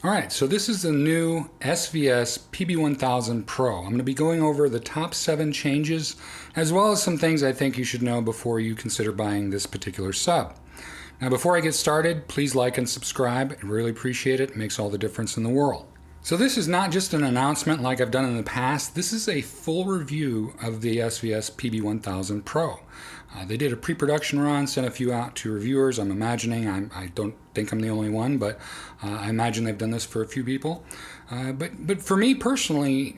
Alright, so this is the new SVS PB-1000 Pro. I'm going to be going over the top 7 changes, as well as some things I think you should know before you consider buying this particular sub. Now before I get started, please like and subscribe. I really appreciate it. It makes all the difference in the world. So this is not just an announcement like I've done in the past. This is a full review of the SVS PB-1000 Pro. They did a pre-production run, sent a few out to reviewers. I'm imagining, I don't think I'm the only one, but I imagine they've done this for a few people. But for me personally,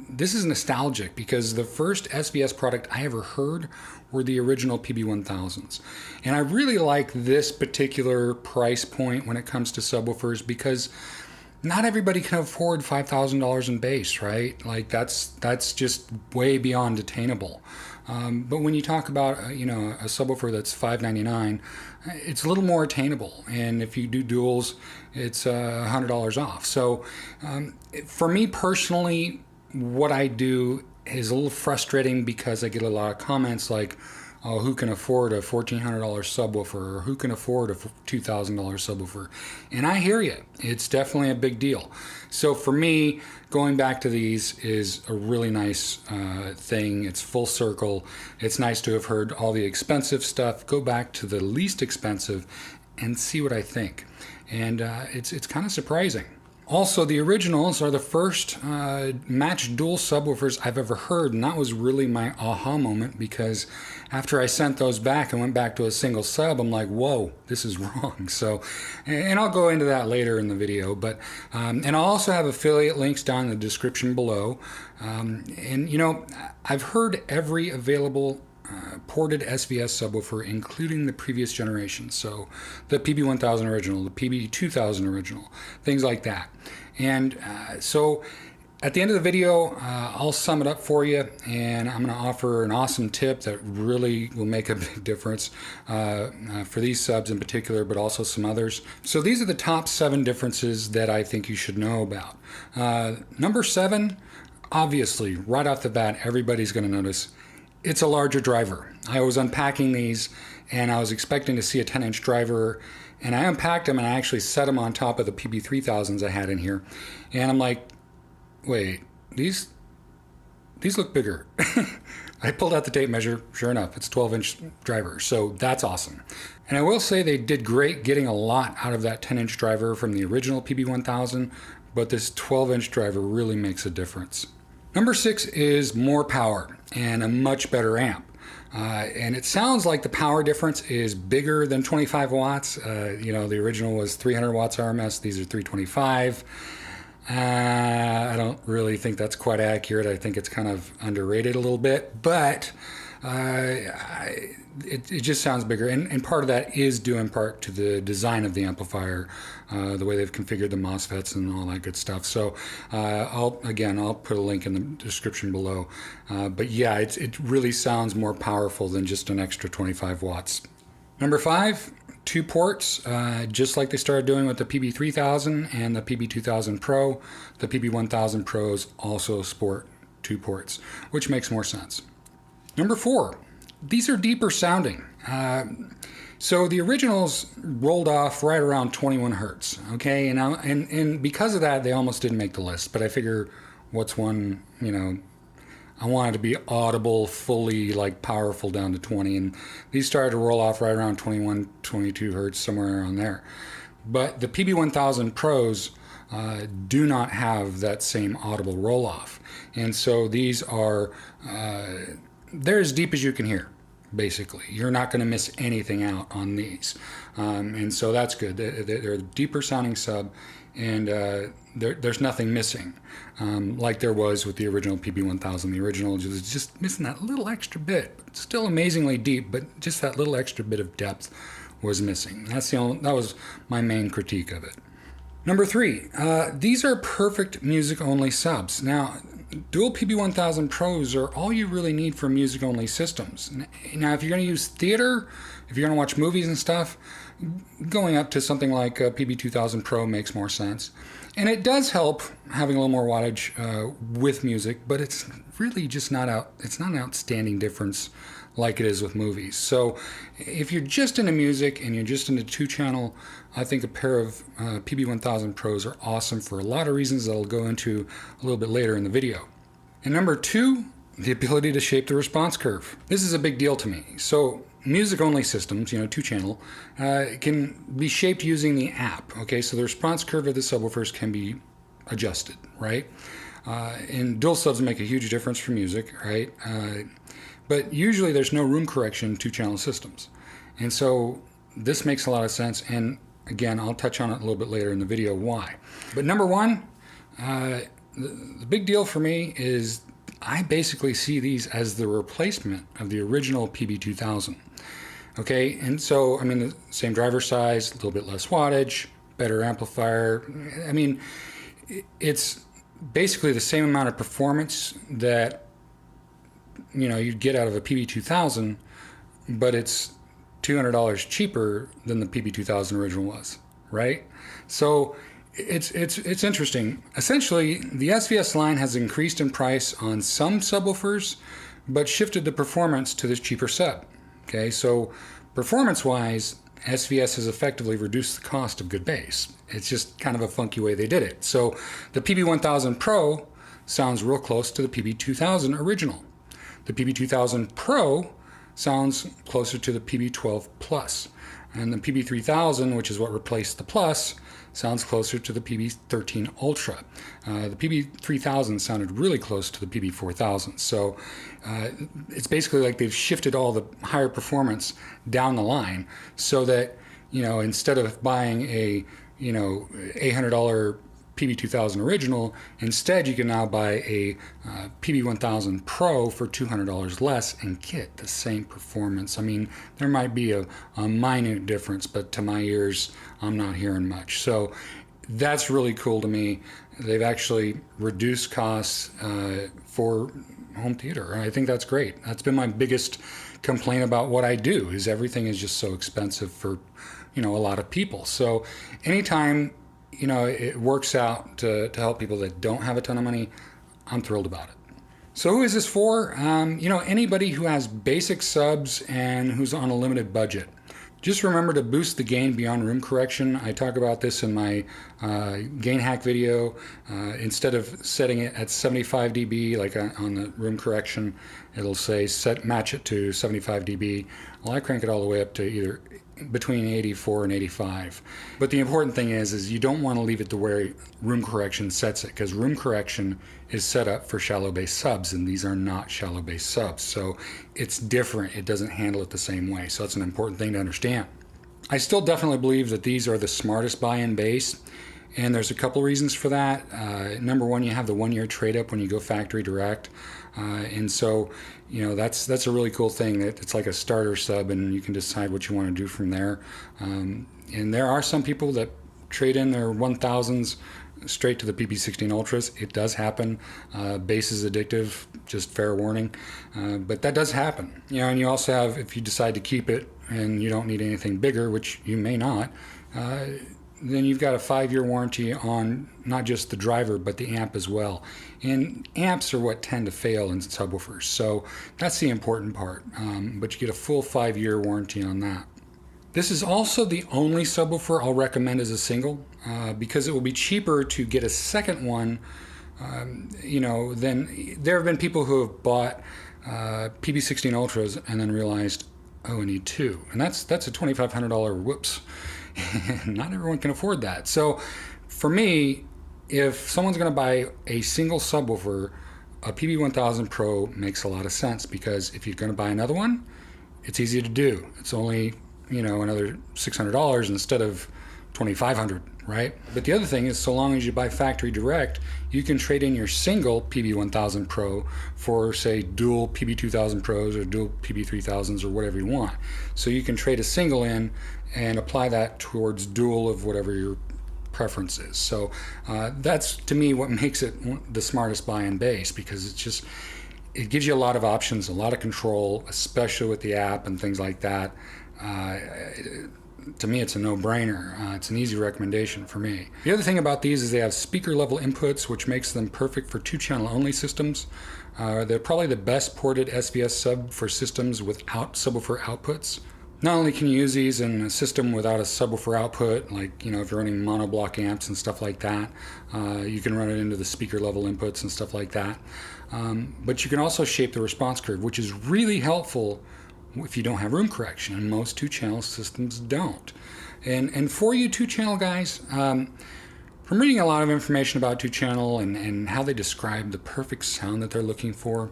this is nostalgic because the first SVS product I ever heard were the original PB-1000s. And I really like this particular price point when it comes to subwoofers because not everybody can afford $5,000 in bass, right? Like that's just way beyond attainable. But when you talk about a subwoofer that's $599, it's a little more attainable. And if you do duals, it's $100 off. So for me personally, what I do is a little frustrating because I get a lot of comments like, oh, who can afford a $1,400 subwoofer, or who can afford a $2,000 subwoofer? And I hear you. It's definitely a big deal. So for me, going back to these is a really nice thing. It's full circle. It's nice to have heard all the expensive stuff, go back to the least expensive, and see what I think. And it's kind of surprising. Also, the originals are the first matched dual subwoofers I've ever heard, and that was really my aha moment because after I sent those back and went back to a single sub, I'm like, whoa, this is wrong. So, and I'll go into that later in the video, but and I'll also have affiliate links down in the description below. And you know, I've heard every available ported SVS subwoofer, including the previous generation, so the PB-1000 original, the PB-2000 original, things like that. And so at the end of the video, I'll sum it up for you, and I'm going to offer an awesome tip that really will make a big difference for these subs in particular, but also some others. So these are the top 7 differences that I think you should know about. Number 7, obviously, right off the bat, everybody's going to notice it's a larger driver. I was unpacking these and I was expecting to see a 10-inch driver, and I unpacked them and I actually set them on top of the PB-3000s I had in here. And I'm like, wait, these look bigger. I pulled out the tape measure, sure enough, it's a 12-inch driver, so that's awesome. And I will say they did great getting a lot out of that 10-inch driver from the original PB-1000, but this 12-inch driver really makes a difference. Number 6 is more power and a much better amp. And it sounds like the power difference is bigger than 25 watts. The original was 300 watts RMS, these are 325. I don't really think that's quite accurate. I think it's kind of underrated a little bit, but it just sounds bigger, and part of that is due in part to the design of the amplifier, the way they've configured the MOSFETs and all that good stuff. So I'll put a link in the description below. But yeah, it really sounds more powerful than just an extra 25 watts. Number 5, 2 ports, just like they started doing with the PB-3000 and the PB-2000 Pro. The PB-1000 Pros also sport 2 ports, which makes more sense. Number 4, these are deeper sounding. So the originals rolled off right around 21 hertz, okay? And because of that, they almost didn't make the list, but I figure what's one, I wanted to be audible, fully like powerful down to 20, and these started to roll off right around 21, 22 hertz, somewhere around there. But the PB-1000 Pros do not have that same audible roll off. And so these are, they're as deep as you can hear, basically. You're not going to miss anything out on these. And so that's good. They're a deeper sounding sub, and there's nothing missing, like there was with the original PB-1000. The original was just missing that little extra bit. Still amazingly deep, but just that little extra bit of depth was missing. That was my main critique of it. Number 3, these are perfect music-only subs. Now, dual PB-1000 Pros are all you really need for music-only systems. Now, if you're going to use theater, if you're going to watch movies and stuff, going up to something like a PB-2000 Pro makes more sense. And it does help having a little more wattage with music, but it's really just not an outstanding difference like it is with movies. So if you're just into music and you're just into 2-channel, I think a pair of PB-1000 Pros are awesome for a lot of reasons that I'll go into a little bit later in the video. And number 2, the ability to shape the response curve. This is a big deal to me. So music-only systems, 2-channel, can be shaped using the app. Okay, so the response curve of the subwoofers can be adjusted, right? And dual subs make a huge difference for music, right? But usually there's no room correction in 2-channel systems. And so this makes a lot of sense. And again, I'll touch on it a little bit later in the video why. But number 1, the big deal for me is I basically see these as the replacement of the original PB-1000. Okay, and so, I mean, the same driver size, a little bit less wattage, better amplifier. I mean, it's basically the same amount of performance that you'd get out of a PB-1000, but it's $200 cheaper than the PB-1000 original was, right? So it's interesting. Essentially, the SVS line has increased in price on some subwoofers, but shifted the performance to this cheaper sub. Okay, so performance-wise, SVS has effectively reduced the cost of good bass. It's just kind of a funky way they did it. So the PB-1000 Pro sounds real close to the PB-1000 original. The PB-1000 Pro sounds closer to the PB-12 Plus. And the PB-3000, which is what replaced the Plus, sounds closer to the PB-13 Ultra. The PB-3000 sounded really close to the PB-4000. So it's basically like they've shifted all the higher performance down the line so that, instead of buying a, $800 PB-2000 original, instead you can now buy a PB-1000 Pro for $200 less and get the same performance. I mean, there might be a minute difference, but to my ears, I'm not hearing much. So that's really cool to me. They've actually reduced costs for home theater, and I think that's great. That's been my biggest complaint about what I do, is everything is just so expensive for, a lot of people. So anytime it works out to help people that don't have a ton of money, I'm thrilled about it. So who is this for? Anybody who has basic subs and who's on a limited budget. Just remember to boost the gain beyond room correction. I talk about this in my gain hack video. Instead of setting it at 75 dB, like on the room correction, it'll say match it to 75 dB. Well, I crank it all the way up to either between 84 and 85. But the important thing is you don't want to leave it to where room correction sets it, because room correction is set up for shallow bass subs, and these are not shallow bass subs. So it's different. It doesn't handle it the same way. So that's an important thing to understand. I still definitely believe that these are the smartest buy-in bass, and there's a couple reasons for that. Number 1, you have the 1-year trade-up when you go factory direct. And so, that's a really cool thing, that it's like a starter sub and you can decide what you want to do from there. And there are some people that trade in their 1000s straight to the PB-16 Ultras. It does happen. Bass is addictive, just fair warning. But that does happen. And you also have, if you decide to keep it and you don't need anything bigger, which you may not, then you've got a 5-year warranty on not just the driver, but the amp as well. And amps are what tend to fail in subwoofers, so that's the important part. But you get a full 5-year warranty on that. This is also the only subwoofer I'll recommend as a single, because it will be cheaper to get a second one. Then there have been people who have bought PB-16 Ultras and then realized, oh, I need 2. And that's a $2,500 whoops. Not everyone can afford that. So for me, if someone's going to buy a single subwoofer, a PB-1000 Pro makes a lot of sense, because if you're going to buy another one, it's easy to do. It's only, another $600 instead of $2,500, right? But the other thing is, so long as you buy factory direct, you can trade in your single PB-1000 Pro for, say, dual PB-2000 Pros or dual PB-3000s or whatever you want. So you can trade a single in and apply that towards dual of whatever your preference is. So that's, to me, what makes it the smartest buy-in bass, because it gives you a lot of options, a lot of control, especially with the app and things like that. to me, it's a no-brainer. It's an easy recommendation for me. The other thing about these is they have speaker-level inputs, which makes them perfect for two-channel only systems. They're probably the best ported SVS sub for systems without subwoofer outputs. Not only can you use these in a system without a subwoofer output, like, if you're running monoblock amps and stuff like that, you can run it into the speaker level inputs and stuff like that. But you can also shape the response curve, which is really helpful if you don't have room correction, and most two-channel systems don't. And for you two-channel guys, from reading a lot of information about two-channel and how they describe the perfect sound that they're looking for,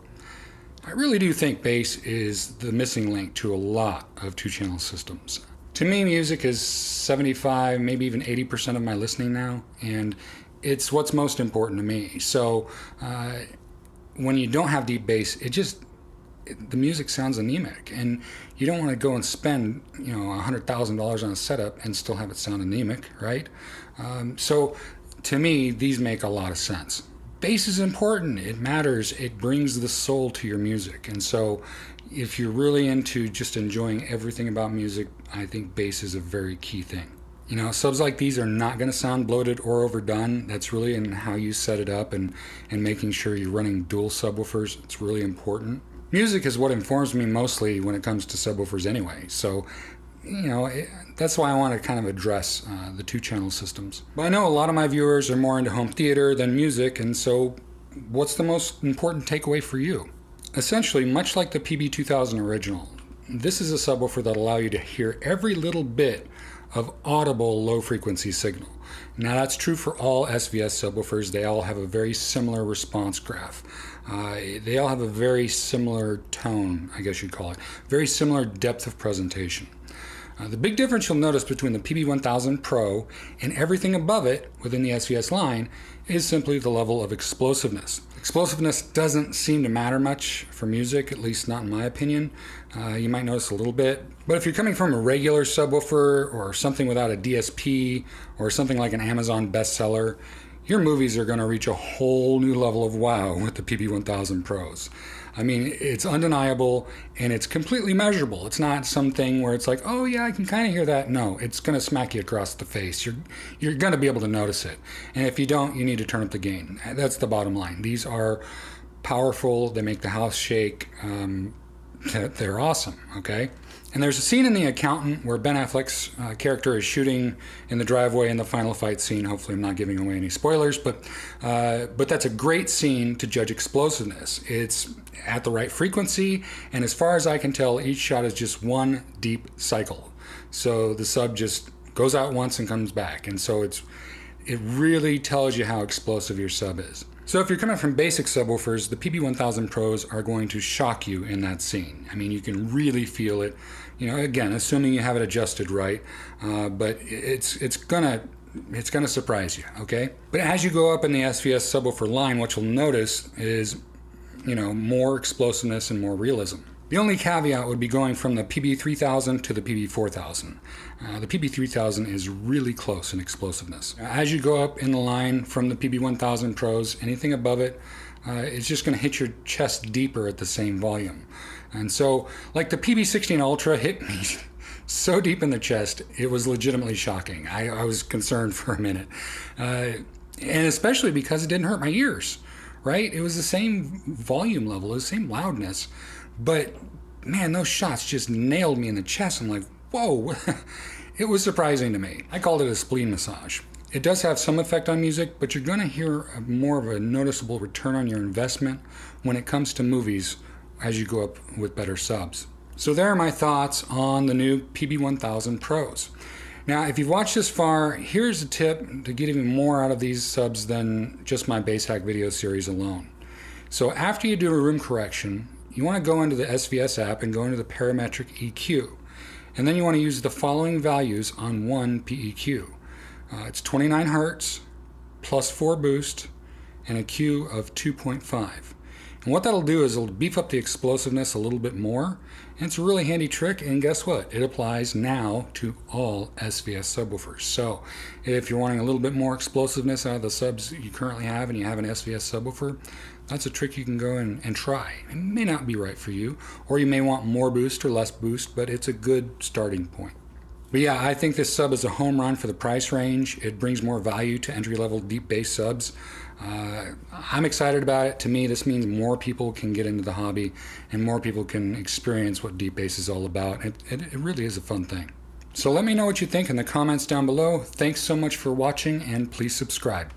I really do think bass is the missing link to a lot of two-channel systems. To me, music is 75, maybe even 80% of my listening now, and it's what's most important to me. So when you don't have deep bass, the music sounds anemic, and you don't want to go and spend $100,000 on a setup and still have it sound anemic, right? So to me, these make a lot of sense. Bass is important. It matters. It brings the soul to your music. And so if you're really into just enjoying everything about music, I think bass is a very key thing. Subs like these are not going to sound bloated or overdone. That's really in how you set it up and making sure you're running dual subwoofers. It's really important. Music is what informs me mostly when it comes to subwoofers anyway. So that's why I want to kind of address the two-channel systems. But I know a lot of my viewers are more into home theater than music, and so what's the most important takeaway for you? Essentially, much like the PB-1000 original, this is a subwoofer that allows you to hear every little bit of audible low-frequency signal. Now that's true for all SVS subwoofers. They all have a very similar response graph. They all have a very similar tone, I guess you'd call it, very similar depth of presentation. The big difference you'll notice between the PB-1000 Pro and everything above it within the SVS line is simply the level of explosiveness. Explosiveness doesn't seem to matter much for music, at least not in my opinion. You might notice a little bit, but if you're coming from a regular subwoofer or something without a DSP or something like an Amazon bestseller, your movies are going to reach a whole new level of wow with the PB-1000 Pros. I mean, it's undeniable and it's completely measurable. It's not something where it's like, oh yeah, I can kind of hear that. No, it's going to smack you across the face. You're going to be able to notice it. And if you don't, you need to turn up the gain. That's the bottom line. These are powerful. They make the house shake. They're awesome, okay? And there's a scene in The Accountant where Ben Affleck's character is shooting in the driveway in the final fight scene. Hopefully I'm not giving away any spoilers, but that's a great scene to judge explosiveness. It's at the right frequency, and as far as I can tell, each shot is just one deep cycle. So the sub just goes out once and comes back, and so it really tells you how explosive your sub is. So if you're coming from basic subwoofers, the PB-1000 Pros are going to shock you in that scene. I mean, you can really feel it, again, assuming you have it adjusted right, but it's gonna surprise you, okay? But as you go up in the SVS subwoofer line, what you'll notice is, more explosiveness and more realism. The only caveat would be going from the PB-3000 to the PB-4000. The PB-3000 is really close in explosiveness. As you go up in the line from the PB-1000 Pros, anything above it, it's just going to hit your chest deeper at the same volume. And so, like the PB-16 Ultra hit me so deep in the chest, it was legitimately shocking. I was concerned for a minute. And especially because it didn't hurt my ears, right? It was the same volume level, it was the same loudness. But man, those shots just nailed me in the chest. I'm like, whoa. It was surprising to me. I called it a spleen massage. It does have some effect on music, but you're going to hear more of a noticeable return on your investment when it comes to movies as you go up with better subs. So there are my thoughts on the new PB-1000 Pros. Now, if you've watched this far, here's a tip to get even more out of these subs than just my bass hack video series alone. So after you do a room correction, you want to go into the SVS app and go into the parametric EQ. And then you want to use the following values on one PEQ. It's 29 hertz, plus 4 boost, and a Q of 2.5. And what that'll do is it'll beef up the explosiveness a little bit more. And it's a really handy trick, and guess what? It applies now to all SVS subwoofers. So if you're wanting a little bit more explosiveness out of the subs you currently have and you have an SVS subwoofer, that's a trick you can go and try. It may not be right for you, or you may want more boost or less boost, but it's a good starting point. But yeah, I think this sub is a home run for the price range. It brings more value to entry-level deep bass subs. I'm excited about it. To me, this means more people can get into the hobby and more people can experience what deep bass is all about. It really is a fun thing. So let me know what you think in the comments down below. Thanks so much for watching, and please subscribe.